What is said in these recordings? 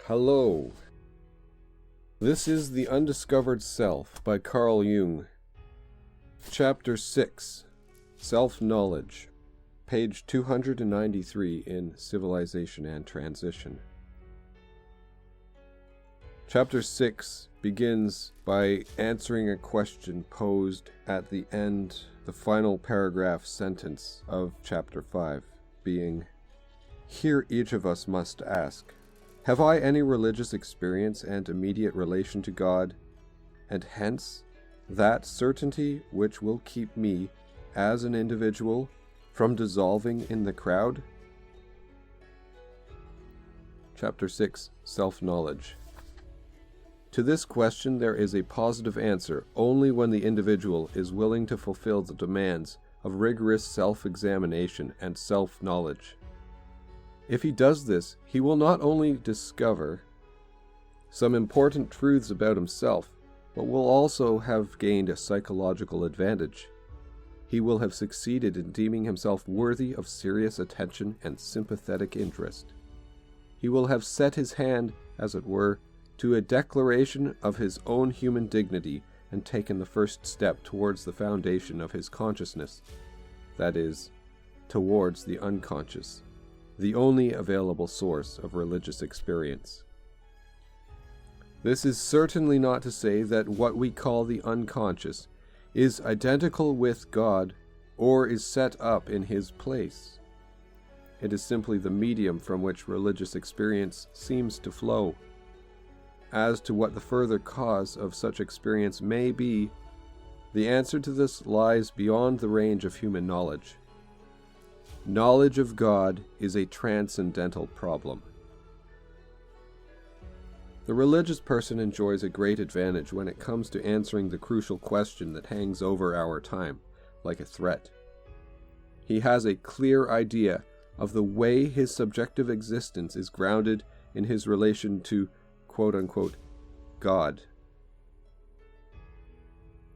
Hello. This is The Undiscovered Self by Carl Jung. Chapter 6, Self-Knowledge, page 293 in Civilization and Transition. Chapter 6 begins by answering a question posed at the end, the final paragraph sentence of Chapter 5, being, "Here each of us must ask, have I any religious experience and immediate relation to God, and hence that certainty which will keep me, as an individual, from dissolving in the crowd?" Chapter 6, Self-Knowledge. To this question there is a positive answer only when the individual is willing to fulfill the demands of rigorous self-examination and self-knowledge. If he does this, he will not only discover some important truths about himself, but will also have gained a psychological advantage. He will have succeeded in deeming himself worthy of serious attention and sympathetic interest. He will have set his hand, as it were, to a declaration of his own human dignity and taken the first step towards the foundation of his consciousness, that is, towards the unconscious, the only available source of religious experience. This is certainly not to say that what we call the unconscious is identical with God or is set up in his place. It is simply the medium from which religious experience seems to flow. As to what the further cause of such experience may be, the answer to this lies beyond the range of human knowledge. Knowledge of God is a transcendental problem. The religious person enjoys a great advantage when it comes to answering the crucial question that hangs over our time, like a threat. He has a clear idea of the way his subjective existence is grounded in his relation to quote-unquote God.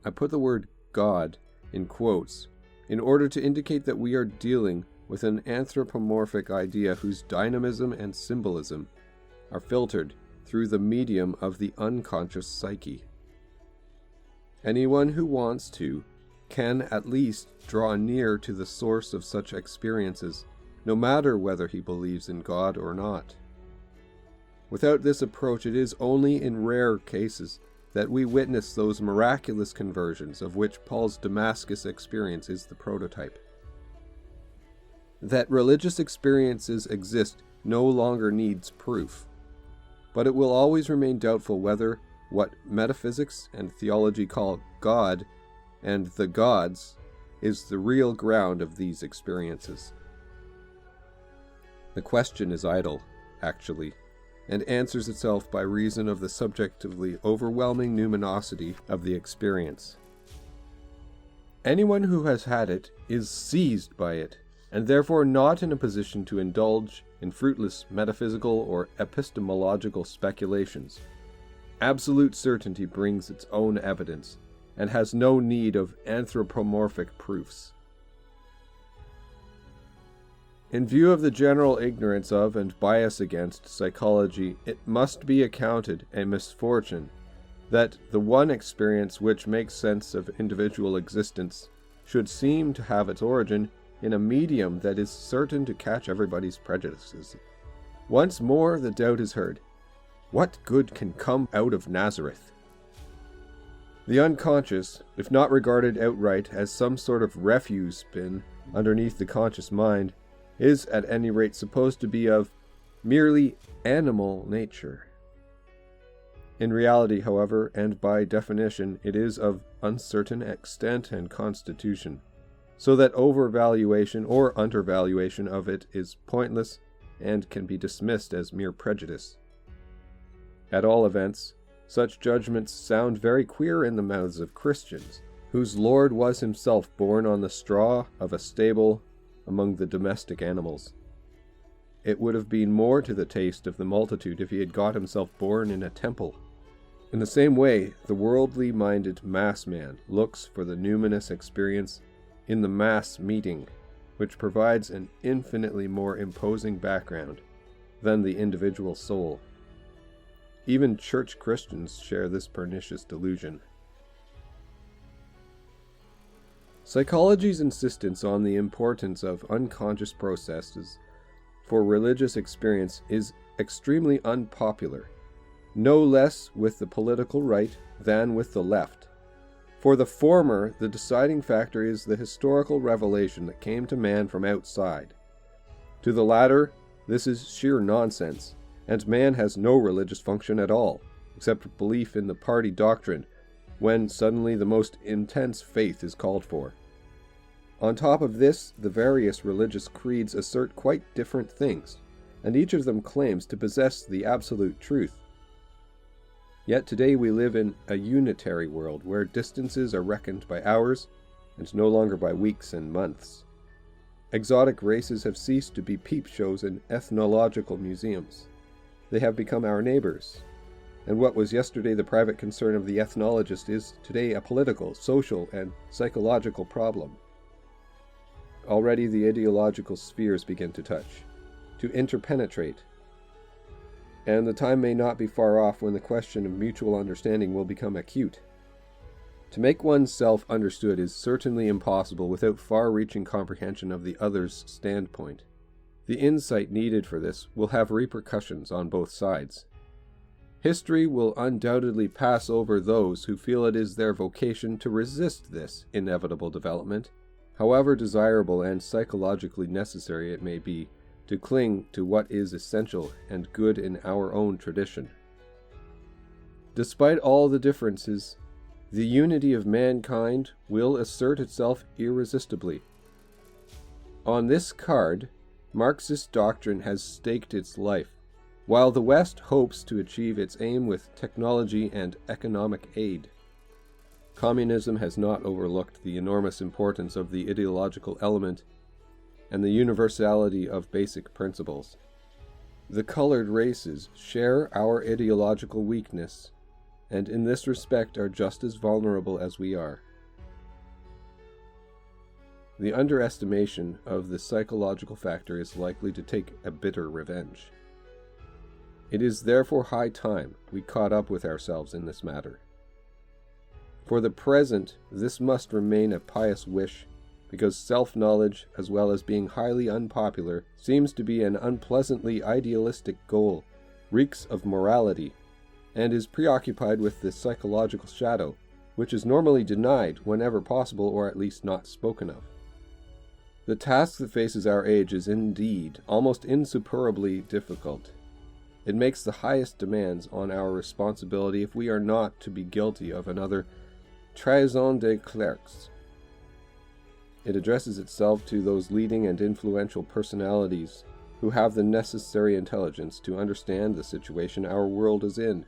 I put the word God in quotes in order to indicate that we are dealing with an anthropomorphic idea whose dynamism and symbolism are filtered through the medium of the unconscious psyche. Anyone who wants to can at least draw near to the source of such experiences, no matter whether he believes in God or not. Without this approach, it is only in rare cases that we witness those miraculous conversions of which Paul's Damascus experience is the prototype. That religious experiences exist no longer needs proof, but it will always remain doubtful whether what metaphysics and theology call God and the gods is the real ground of these experiences. The question is idle, actually, and answers itself by reason of the subjectively overwhelming numinosity of the experience. Anyone who has had it is seized by it, and therefore not in a position to indulge in fruitless metaphysical or epistemological speculations. Absolute certainty brings its own evidence, and has no need of anthropomorphic proofs. In view of the general ignorance of and bias against psychology, it must be accounted a misfortune that the one experience which makes sense of individual existence should seem to have its origin in a medium that is certain to catch everybody's prejudices. Once more the doubt is heard. What good can come out of Nazareth? The unconscious, if not regarded outright as some sort of refuse bin underneath the conscious mind, is at any rate supposed to be of merely animal nature. In reality, however, and by definition, it is of uncertain extent and constitution, so that overvaluation or undervaluation of it is pointless and can be dismissed as mere prejudice. At all events, such judgments sound very queer in the mouths of Christians, whose Lord was himself born on the straw of a stable among the domestic animals. It would have been more to the taste of the multitude if he had got himself born in a temple. In the same way, the worldly-minded mass man looks for the numinous experience in the mass meeting, which provides an infinitely more imposing background than the individual soul. Even church Christians share this pernicious delusion. Psychology's insistence on the importance of unconscious processes for religious experience is extremely unpopular, no less with the political right than with the left. For the former, the deciding factor is the historical revelation that came to man from outside. To the latter, this is sheer nonsense, and man has no religious function at all, except belief in the party doctrine, when suddenly the most intense faith is called for. On top of this, the various religious creeds assert quite different things, and each of them claims to possess the absolute truth. Yet today we live in a unitary world where distances are reckoned by hours and no longer by weeks and months. Exotic races have ceased to be peep shows in ethnological museums. They have become our neighbors, and what was yesterday the private concern of the ethnologist is today a political, social, and psychological problem. Already the ideological spheres begin to touch, to interpenetrate, and the time may not be far off when the question of mutual understanding will become acute. To make one's self understood is certainly impossible without far-reaching comprehension of the other's standpoint. The insight needed for this will have repercussions on both sides. History will undoubtedly pass over those who feel it is their vocation to resist this inevitable development, however desirable and psychologically necessary it may be to cling to what is essential and good in our own tradition. Despite all the differences, the unity of mankind will assert itself irresistibly. On this card, Marxist doctrine has staked its life, while the West hopes to achieve its aim with technology and economic aid. Communism has not overlooked the enormous importance of the ideological element and the universality of basic principles. The colored races share our ideological weakness, and in this respect are just as vulnerable as we are. The underestimation of the psychological factor is likely to take a bitter revenge. It is therefore high time we caught up with ourselves in this matter. For the present, this must remain a pious wish, because self-knowledge, as well as being highly unpopular, seems to be an unpleasantly idealistic goal, reeks of morality, and is preoccupied with the psychological shadow, which is normally denied whenever possible or at least not spoken of. The task that faces our age is indeed almost insuperably difficult. It makes the highest demands on our responsibility if we are not to be guilty of another trahison des clercs. It addresses itself to those leading and influential personalities who have the necessary intelligence to understand the situation our world is in.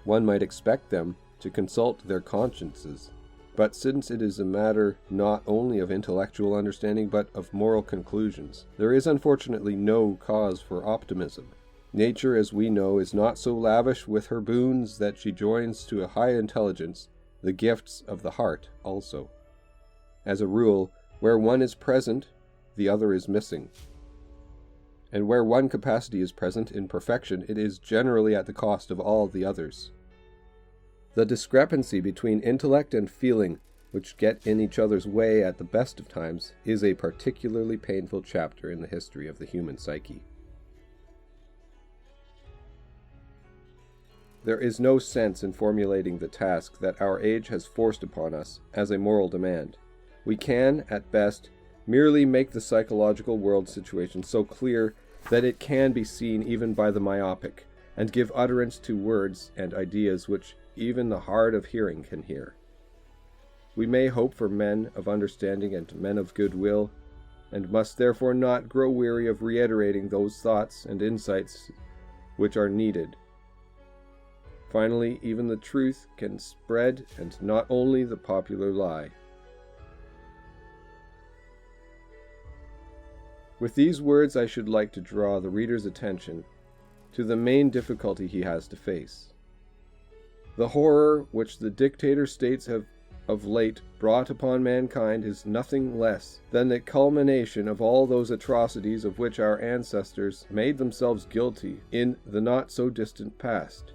One might expect them to consult their consciences, but since it is a matter not only of intellectual understanding but of moral conclusions, there is unfortunately no cause for optimism. Nature, as we know, is not so lavish with her boons that she joins to a high intelligence the gifts of the heart also. As a rule, where one is present, the other is missing. And where one capacity is present in perfection, it is generally at the cost of all the others. The discrepancy between intellect and feeling, which get in each other's way at the best of times, is a particularly painful chapter in the history of the human psyche. There is no sense in formulating the task that our age has forced upon us as a moral demand. We can, at best, merely make the psychological world situation so clear that it can be seen even by the myopic, and give utterance to words and ideas which even the hard of hearing can hear. We may hope for men of understanding and men of goodwill, and must therefore not grow weary of reiterating those thoughts and insights which are needed. Finally, even the truth can spread, and not only the popular lie. With these words, I should like to draw the reader's attention to the main difficulty he has to face. The horror which the dictator states have of late brought upon mankind is nothing less than the culmination of all those atrocities of which our ancestors made themselves guilty in the not-so-distant past.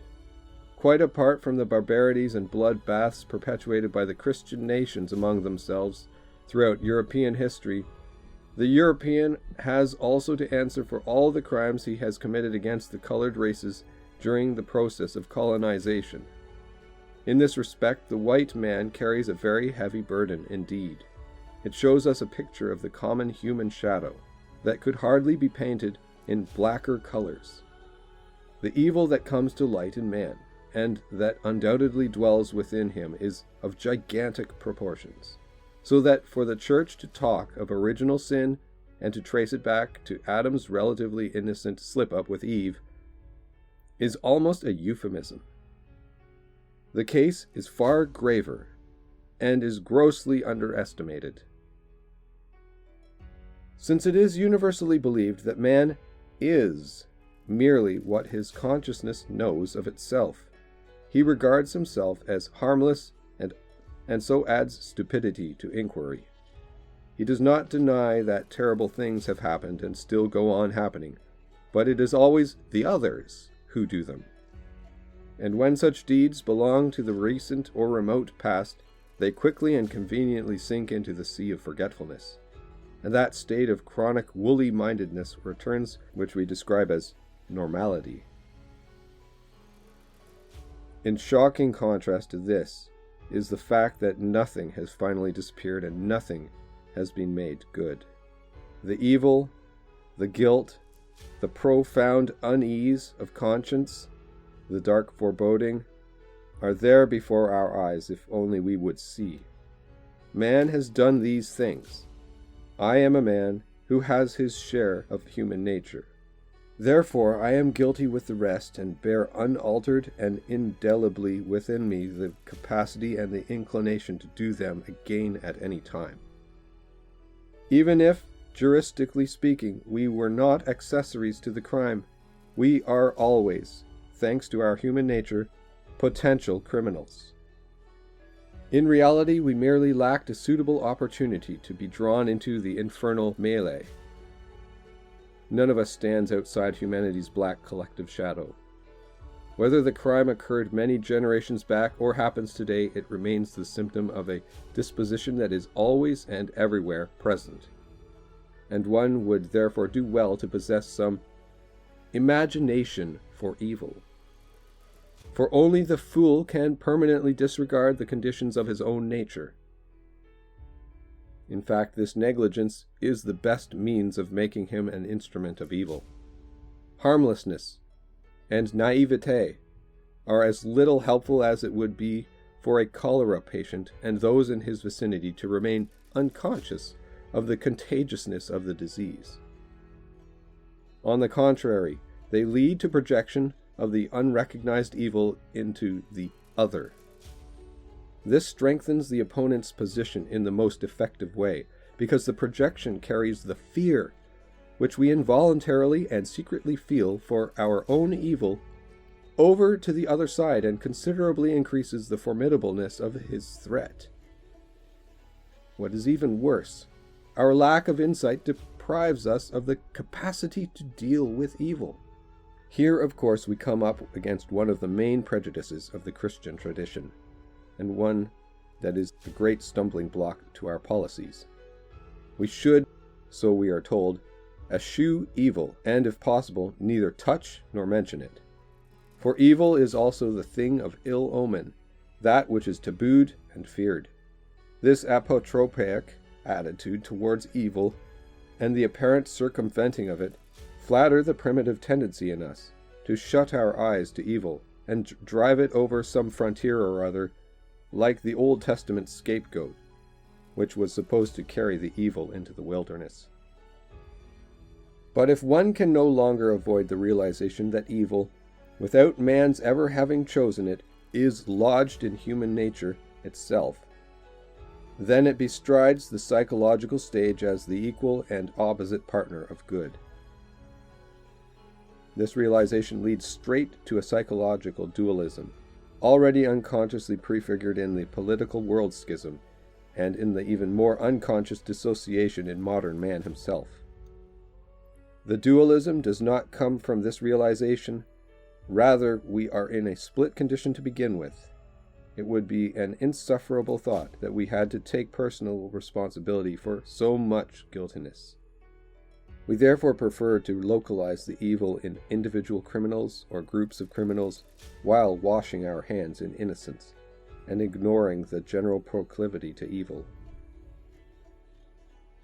Quite apart from the barbarities and bloodbaths perpetuated by the Christian nations among themselves throughout European history, the European has also to answer for all the crimes he has committed against the colored races during the process of colonization. In this respect, the white man carries a very heavy burden indeed. It shows us a picture of the common human shadow that could hardly be painted in blacker colors. The evil that comes to light in man, and that undoubtedly dwells within him, is of gigantic proportions, so that for the Church to talk of original sin and to trace it back to Adam's relatively innocent slip-up with Eve is almost a euphemism. The case is far graver and is grossly underestimated. Since it is universally believed that man is merely what his consciousness knows of itself, he regards himself as harmless and so adds stupidity to inquiry. He does not deny that terrible things have happened and still go on happening, but it is always the others who do them. And when such deeds belong to the recent or remote past, they quickly and conveniently sink into the sea of forgetfulness, and that state of chronic woolly-mindedness returns which we describe as normality. In shocking contrast to this is the fact that nothing has finally disappeared and nothing has been made good. The evil, the guilt, the profound unease of conscience, the dark foreboding, are there before our eyes if only we would see. Man has done these things. I am a man who has his share of human nature. Therefore I am guilty with the rest, and bear unaltered and indelibly within me the capacity and the inclination to do them again at any time. Even if, juristically speaking, we were not accessories to the crime, we are always, thanks to our human nature, potential criminals. In reality, we merely lacked a suitable opportunity to be drawn into the infernal melee. None of us stands outside humanity's black collective shadow. Whether the crime occurred many generations back or happens today, it remains the symptom of a disposition that is always and everywhere present, and one would therefore do well to possess some imagination for evil. For only the fool can permanently disregard the conditions of his own nature. In fact, this negligence is the best means of making him an instrument of evil. Harmlessness and naivete are as little helpful as it would be for a cholera patient and those in his vicinity to remain unconscious of the contagiousness of the disease. On the contrary, they lead to projection of the unrecognized evil into the other. This strengthens the opponent's position in the most effective way, because the projection carries the fear, which we involuntarily and secretly feel for our own evil, over to the other side and considerably increases the formidableness of his threat. What is even worse, our lack of insight deprives us of the capacity to deal with evil. Here, of course, we come up against one of the main prejudices of the Christian tradition, and one that is the great stumbling block to our policies. We should, so we are told, eschew evil, and if possible, neither touch nor mention it. For evil is also the thing of ill omen, that which is tabooed and feared. This apotropaic attitude towards evil, and the apparent circumventing of it, flatter the primitive tendency in us to shut our eyes to evil, and drive it over some frontier or other, like the Old Testament scapegoat, which was supposed to carry the evil into the wilderness. But if one can no longer avoid the realization that evil, without man's ever having chosen it, is lodged in human nature itself, then it bestrides the psychological stage as the equal and opposite partner of good. This realization leads straight to a psychological dualism, already unconsciously prefigured in the political world schism, and in the even more unconscious dissociation in modern man himself. The dualism does not come from this realization. Rather, we are in a split condition to begin with. It would be an insufferable thought that we had to take personal responsibility for so much guiltiness. We therefore prefer to localize the evil in individual criminals or groups of criminals while washing our hands in innocence and ignoring the general proclivity to evil.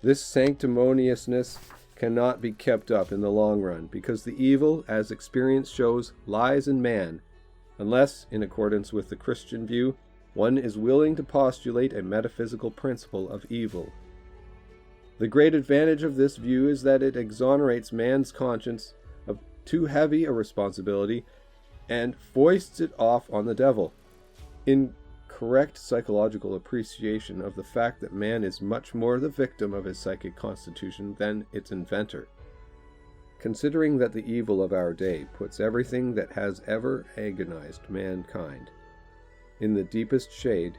This sanctimoniousness cannot be kept up in the long run because the evil, as experience shows, lies in man, unless, in accordance with the Christian view, one is willing to postulate a metaphysical principle of evil. The great advantage of this view is that it exonerates man's conscience of too heavy a responsibility and foists it off on the devil, in correct psychological appreciation of the fact that man is much more the victim of his psychic constitution than its inventor. Considering that the evil of our day puts everything that has ever agonized mankind in the deepest shade,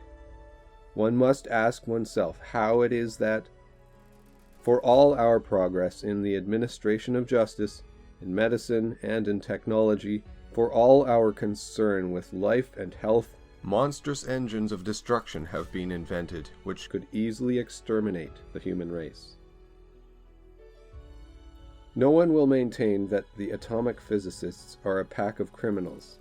one must ask oneself how it is that, for all our progress in the administration of justice, in medicine and in technology, for all our concern with life and health, monstrous engines of destruction have been invented which could easily exterminate the human race. No one will maintain that the atomic physicists are a pack of criminals,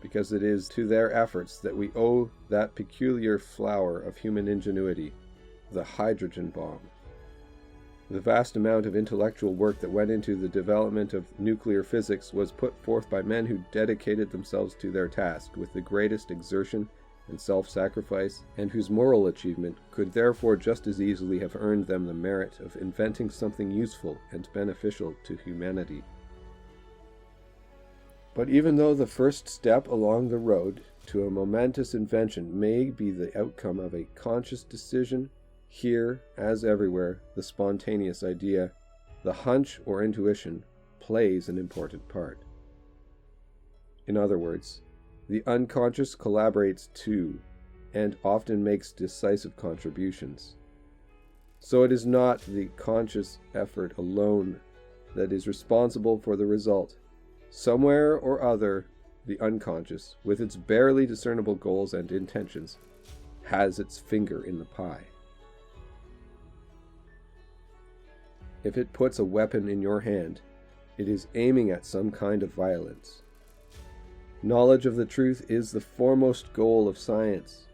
because it is to their efforts that we owe that peculiar flower of human ingenuity, the hydrogen bomb. The vast amount of intellectual work that went into the development of nuclear physics was put forth by men who dedicated themselves to their task with the greatest exertion and self-sacrifice, and whose moral achievement could therefore just as easily have earned them the merit of inventing something useful and beneficial to humanity. But even though the first step along the road to a momentous invention may be the outcome of a conscious decision, here, as everywhere, the spontaneous idea, the hunch or intuition, plays an important part. In other words, the unconscious collaborates too, and often makes decisive contributions. So it is not the conscious effort alone that is responsible for the result. Somewhere or other, the unconscious, with its barely discernible goals and intentions, has its finger in the pie. If it puts a weapon in your hand, it is aiming at some kind of violence. Knowledge of the truth is the foremost goal of science.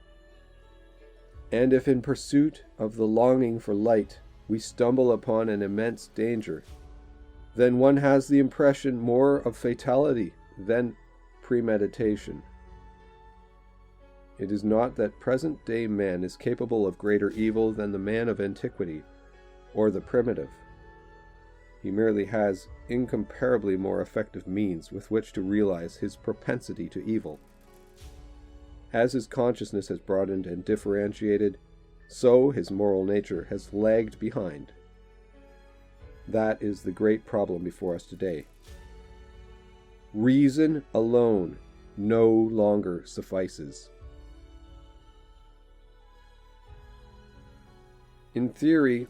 And if in pursuit of the longing for light we stumble upon an immense danger, then one has the impression more of fatality than premeditation. It is not that present-day man is capable of greater evil than the man of antiquity, or the primitive. He merely has incomparably more effective means with which to realize his propensity to evil. As his consciousness has broadened and differentiated, so his moral nature has lagged behind. That is the great problem before us today. Reason alone no longer suffices. In theory,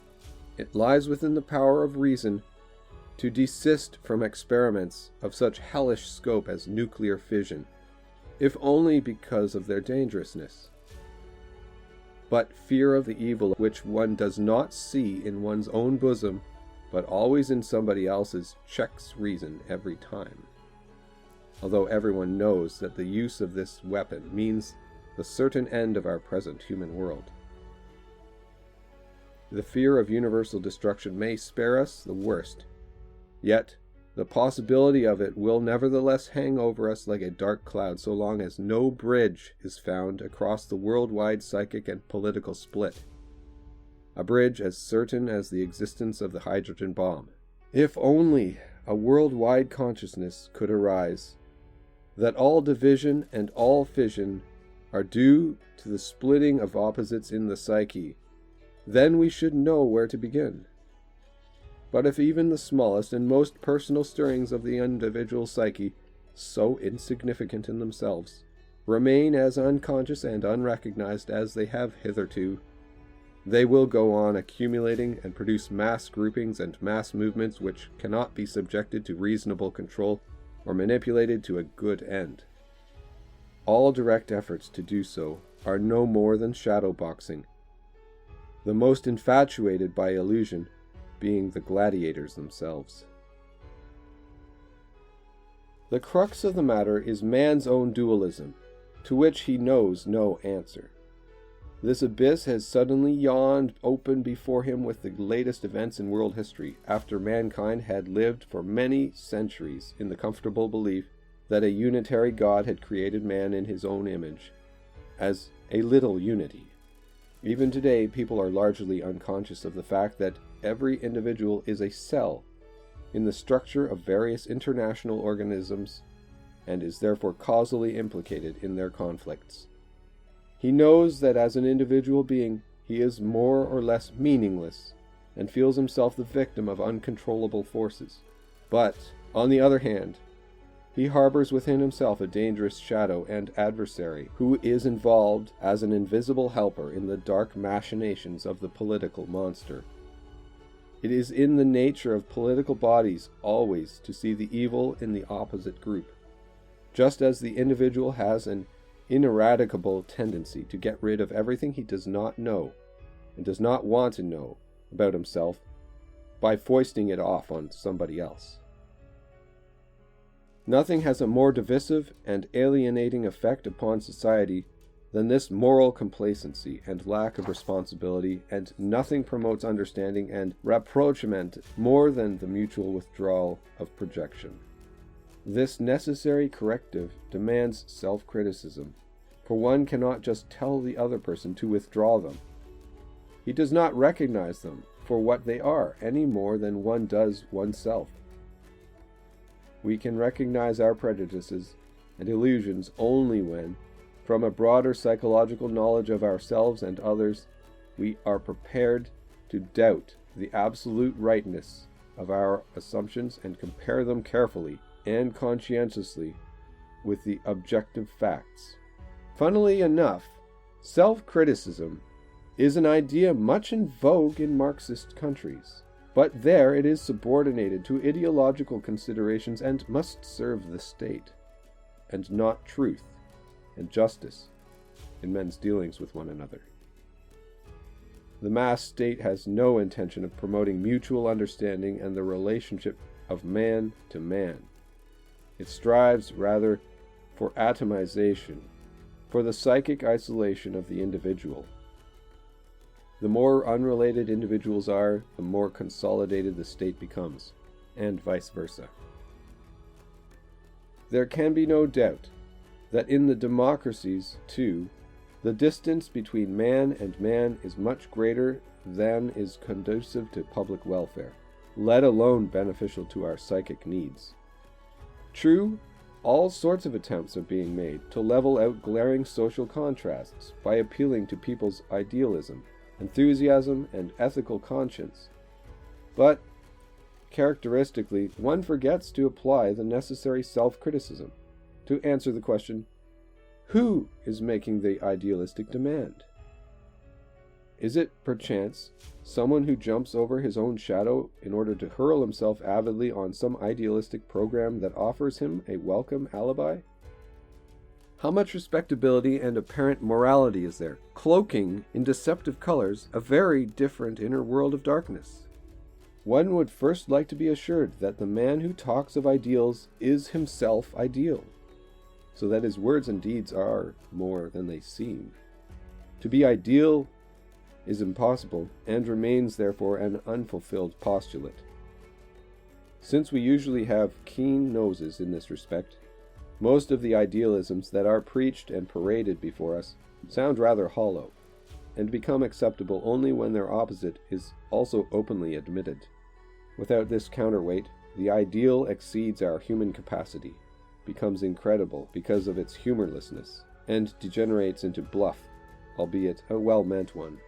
it lies within the power of reason to desist from experiments of such hellish scope as nuclear fission, if only because of their dangerousness. But fear of the evil which one does not see in one's own bosom, but always in somebody else's, checks reason every time. Although everyone knows that the use of this weapon means the certain end of our present human world. The fear of universal destruction may spare us the worst, yet the possibility of it will nevertheless hang over us like a dark cloud so long as no bridge is found across the worldwide psychic and political split. A bridge as certain as the existence of the hydrogen bomb. If only a worldwide consciousness could arise that all division and all fission are due to the splitting of opposites in the psyche, then we should know where to begin. But if even the smallest and most personal stirrings of the individual psyche, so insignificant in themselves, remain as unconscious and unrecognized as they have hitherto, they will go on accumulating and produce mass groupings and mass movements which cannot be subjected to reasonable control or manipulated to a good end. All direct efforts to do so are no more than shadow boxing, the most infatuated by illusion being the gladiators themselves. The crux of the matter is man's own dualism, to which he knows no answer. This abyss has suddenly yawned open before him with the latest events in world history, after mankind had lived for many centuries in the comfortable belief that a unitary God had created man in his own image, as a little unity. Even today, people are largely unconscious of the fact that every individual is a cell in the structure of various international organisms and is therefore causally implicated in their conflicts. He knows that as an individual being, he is more or less meaningless and feels himself the victim of uncontrollable forces. But, on the other hand, he harbors within himself a dangerous shadow and adversary who is involved as an invisible helper in the dark machinations of the political monster. It is in the nature of political bodies always to see the evil in the opposite group, just as the individual has an ineradicable tendency to get rid of everything he does not know and does not want to know about himself by foisting it off on somebody else. Nothing has a more divisive and alienating effect upon society than this moral complacency and lack of responsibility, and nothing promotes understanding and rapprochement more than the mutual withdrawal of projection. This necessary corrective demands self-criticism, for one cannot just tell the other person to withdraw them. He does not recognize them for what they are any more than one does oneself. We can recognize our prejudices and illusions only when, from a broader psychological knowledge of ourselves and others, we are prepared to doubt the absolute rightness of our assumptions and compare them carefully and conscientiously with the objective facts. Funnily enough, self-criticism is an idea much in vogue in Marxist countries, but there it is subordinated to ideological considerations and must serve the state, and not truth and justice in men's dealings with one another. The mass state has no intention of promoting mutual understanding and the relationship of man to man. It strives rather for atomization, for the psychic isolation of the individual. The more unrelated individuals are, the more consolidated the state becomes, and vice versa. There can be no doubt that in the democracies, too, the distance between man and man is much greater than is conducive to public welfare, let alone beneficial to our psychic needs. True, all sorts of attempts are being made to level out glaring social contrasts by appealing to people's idealism, enthusiasm, and ethical conscience. But, characteristically, one forgets to apply the necessary self-criticism to answer the question, who is making the idealistic demand? Is it, perchance, someone who jumps over his own shadow in order to hurl himself avidly on some idealistic program that offers him a welcome alibi? How much respectability and apparent morality is there, cloaking in deceptive colors a very different inner world of darkness? One would first like to be assured that the man who talks of ideals is himself ideal, so that his words and deeds are more than they seem. To be ideal is impossible, and remains therefore an unfulfilled postulate. Since we usually have keen noses in this respect, most of the idealisms that are preached and paraded before us sound rather hollow, and become acceptable only when their opposite is also openly admitted. Without this counterweight, the ideal exceeds our human capacity, becomes incredible because of its humorlessness, and degenerates into bluff, albeit a well-meant one.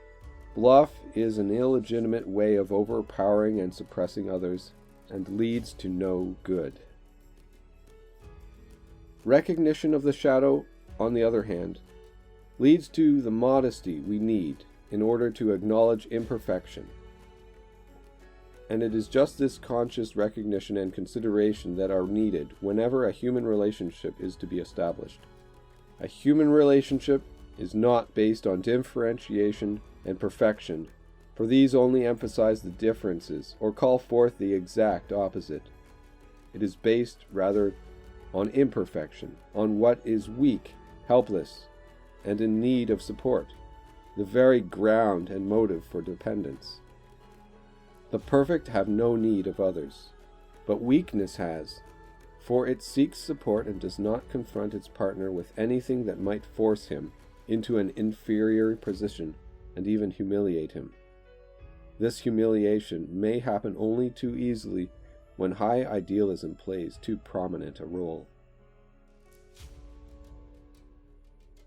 Bluff is an illegitimate way of overpowering and suppressing others, and leads to no good. Recognition of the shadow on the other hand, leads to the modesty we need in order to acknowledge imperfection. And it is just this conscious recognition and consideration that are needed whenever a human relationship is to be established. A human relationship is not based on differentiation and perfection, for these only emphasize the differences or call forth the exact opposite. It is based, rather, on imperfection, on what is weak, helpless, and in need of support, the very ground and motive for dependence. The perfect have no need of others, but weakness has, for it seeks support and does not confront its partner with anything that might force him into an inferior position and even humiliate him. This humiliation may happen only too easily when high idealism plays too prominent a role.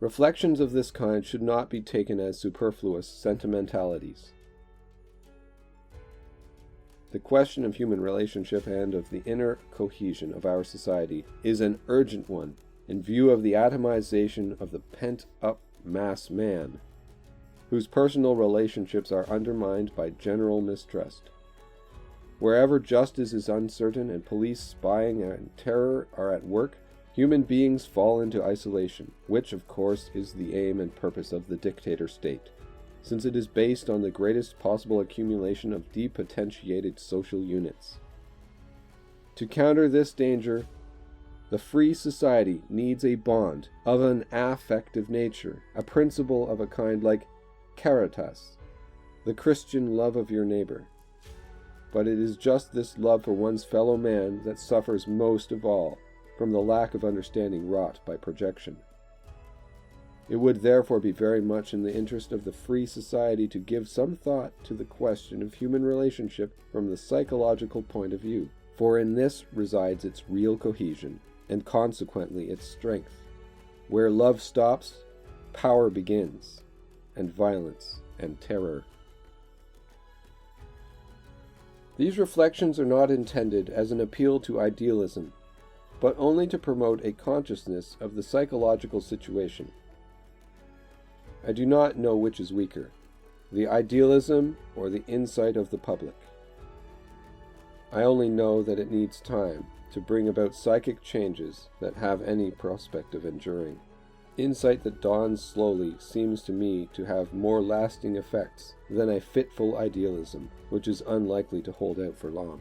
Reflections of this kind should not be taken as superfluous sentimentalities. The question of human relationship and of the inner cohesion of our society is an urgent one in view of the atomization of the pent-up mass man, whose personal relationships are undermined by general mistrust. Wherever justice is uncertain and police spying and terror are at work, human beings fall into isolation, which of course is the aim and purpose of the dictator state, since it is based on the greatest possible accumulation of depotentiated social units. To counter this danger, the free society needs a bond of an affective nature, a principle of a kind like caritas, the Christian love of your neighbor. But it is just this love for one's fellow man that suffers most of all from the lack of understanding wrought by projection. It would therefore be very much in the interest of the free society to give some thought to the question of human relationship from the psychological point of view, for in this resides its real cohesion, and consequently its strength. Where love stops, power begins, and violence and terror. These reflections are not intended as an appeal to idealism, but only to promote a consciousness of the psychological situation. I do not know which is weaker, the idealism or the insight of the public. I only know that it needs time to bring about psychic changes that have any prospect of enduring. Insight that dawns slowly seems to me to have more lasting effects than a fitful idealism, which is unlikely to hold out for long.